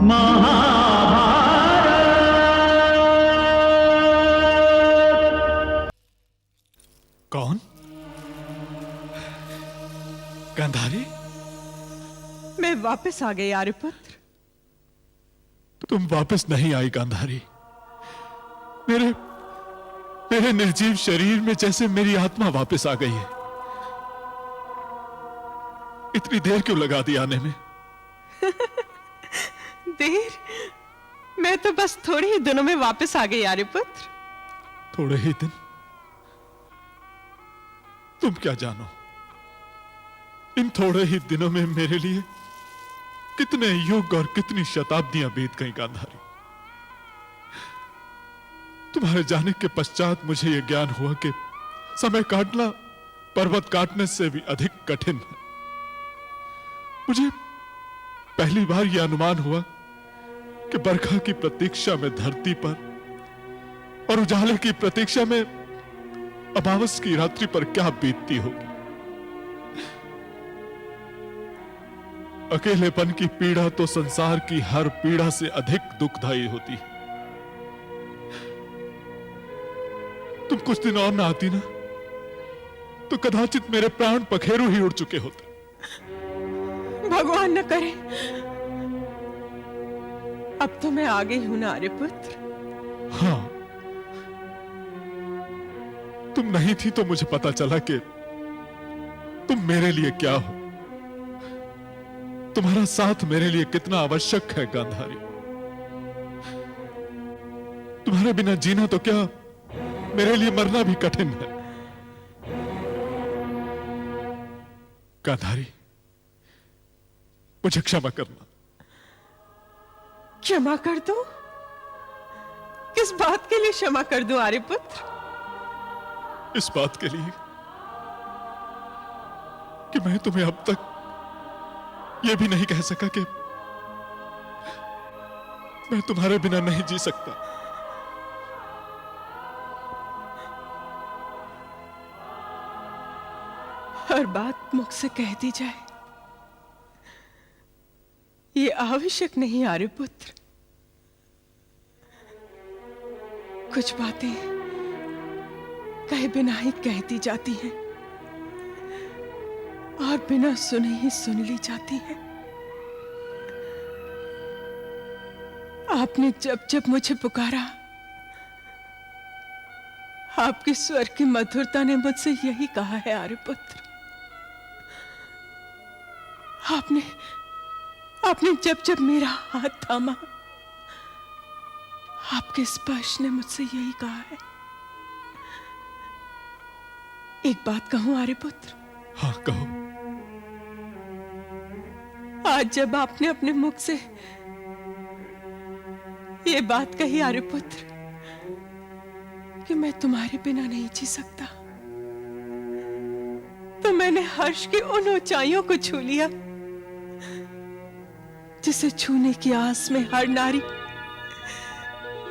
महाभारत। कौन? गांधारी, मैं वापस आ गई आर्यपुत्र। तुम वापस नहीं आई गांधारी। मेरे मेरे निर्जीव शरीर में जैसे मेरी आत्मा वापस आ गई है। इतनी देर क्यों लगा दी आने में? देर? मैं तो बस थोड़े ही दिनों में वापस आ गई आर्यपुत्र। थोड़े ही दिन? तुम क्या जानो, इन थोड़े ही दिनों में मेरे लिए कितने युग और कितनी शताब्दियां बीत गई गांधारी। तुम्हारे जाने के पश्चात मुझे यह ज्ञान हुआ कि समय काटना पर्वत काटने से भी अधिक कठिन है। मुझे पहली बार यह अनुमान हुआ कि बरखा की प्रतीक्षा में धरती पर और उजाले की प्रतीक्षा में अमावस की रात्रि पर क्या बीतती होगी। अकेलेपन की पीड़ा तो संसार की हर पीड़ा से अधिक दुखदायी होती है। तुम कुछ दिन और ना आती ना, तो कदाचित मेरे प्राण पखेरु ही उड़ चुके होते। भगवान न करे। अब तो मैं आ गई हूं ना आर्यपुत्र। हाँ, तुम नहीं थी तो मुझे पता चला कि तुम मेरे लिए क्या हो। तुम्हारा साथ मेरे लिए कितना आवश्यक है गांधारी। तुम्हारे बिना जीना तो क्या, मेरे लिए मरना भी कठिन है। गांधारी, मुझे क्षमा करना। क्षमा कर दो? किस बात के लिए क्षमा कर दूं आर्यपुत्र? इस बात के लिए कि मैं तुम्हें अब तक यह भी नहीं कह सका कि मैं तुम्हारे बिना नहीं जी सकता। हर बात मुख से कह दी जाए, ये आवश्यक नहीं आर्यपुत्र। कुछ बातें कहे बिना ही कह दी जाती हैं और बिना सुने ही सुन ली जाती हैं। आपने जब जब मुझे पुकारा, आपके स्वर की मधुरता ने मुझसे यही कहा है आर्यपुत्र। आपने जब जब मेरा हाथ थामा, आपके स्पर्श ने मुझसे यही कहा है। एक बात कहूं आर्यपुत्र? हाँ, कहो। आज जब आपने अपने मुख से ये बात कही आर्यपुत्र कि मैं तुम्हारे बिना नहीं जी सकता, तो मैंने हर्ष की उन ऊंचाइयों को छू लिया जिसे छूने की आस में हर नारी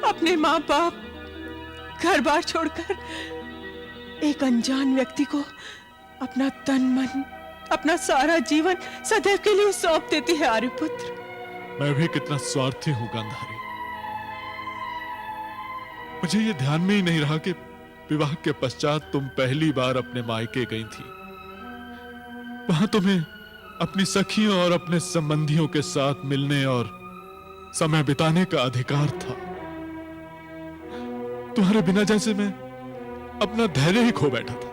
अपने मां बाप, घर बार छोड़कर एक अनजान व्यक्ति को अपना तन मन, अपना सारा जीवन सदैव के लिए सौंप देती है आर्यपुत्र। मैं भी कितना स्वार्थी हूं गांधारी। मुझे यह ध्यान में ही नहीं रहा कि विवाह के पश्चात तुम पहली बार अपने मायके गई थी। वहां तुम्हें अपनी सखियों और अपने संबंधियों के साथ मिलने और समय बिताने का अधिकार था। तुम्हारे बिना जैसे मैं अपना धैर्य ही खो बैठा था।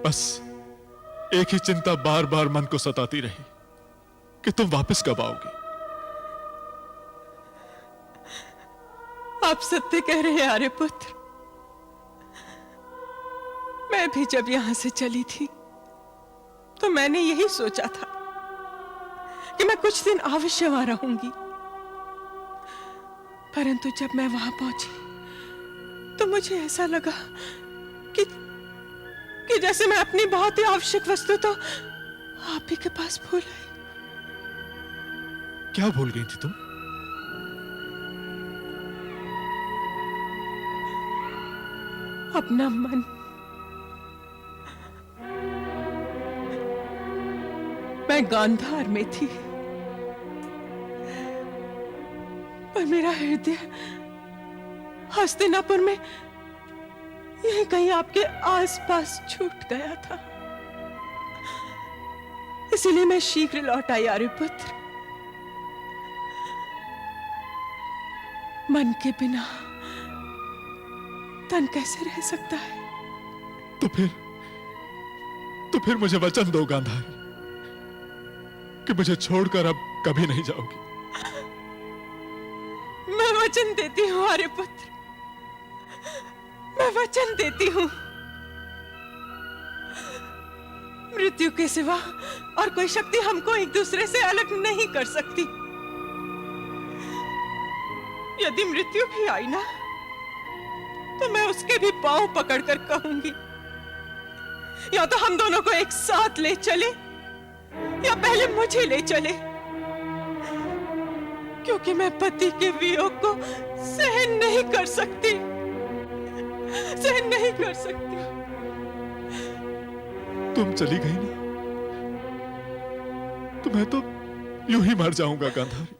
बस एक ही चिंता बार बार मन को सताती रही कि तुम वापस कब आओगी। आप सत्य कह रहे हैं आर्यपुत्र। मैं भी जब यहां से चली थी तो मैंने यही सोचा था कि मैं कुछ दिन अवश्य वहां रहूंगी। परंतु जब मैं वहां पहुंची तो मुझे ऐसा लगा कि जैसे मैं अपनी बहुत ही आवश्यक वस्तु तो आप ही के पास भूल आई। क्या भूल गई थी तुम? अपना मन। मैं गांधार में थी। पर मेरा हृदय हस्तिनापुर में यही कहीं आपके आसपास छूट गया था। इसीलिए मैं शीघ्र लौट आई आर्यपुत्र। मन के बिना तन कैसे रह सकता है? तो फिर मुझे वचन दो गांधारी कि मुझे छोड़कर अब कभी नहीं जाओगी। मैं वचन देती हूँ आर्यपुत्र, मैं वचन देती हूँ। मृत्यु के सिवा और कोई शक्ति हमको एक दूसरे से अलग नहीं कर सकती। यदि मृत्यु भी आई ना, तो मैं उसके भी पांव पकड़कर कहूंगी, या तो हम दोनों को एक साथ ले चले या पहले मुझे ले चले, क्योंकि मैं पति के वियोग को सहन नहीं कर सकती, सहन नहीं कर सकती। तुम चली गई ना, तो मैं तो यूं ही मर जाऊंगा गांधारी।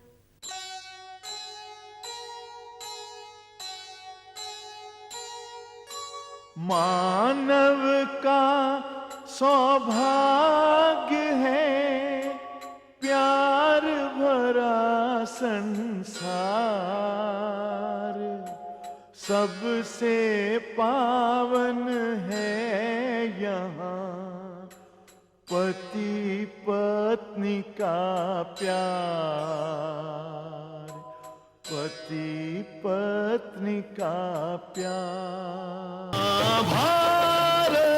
मानव का सौभाग्य है प्यार भरा संसार, सबसे पावन है यहाँ पति पत्नी का प्यार, पति पत्नी का प्यार। भारत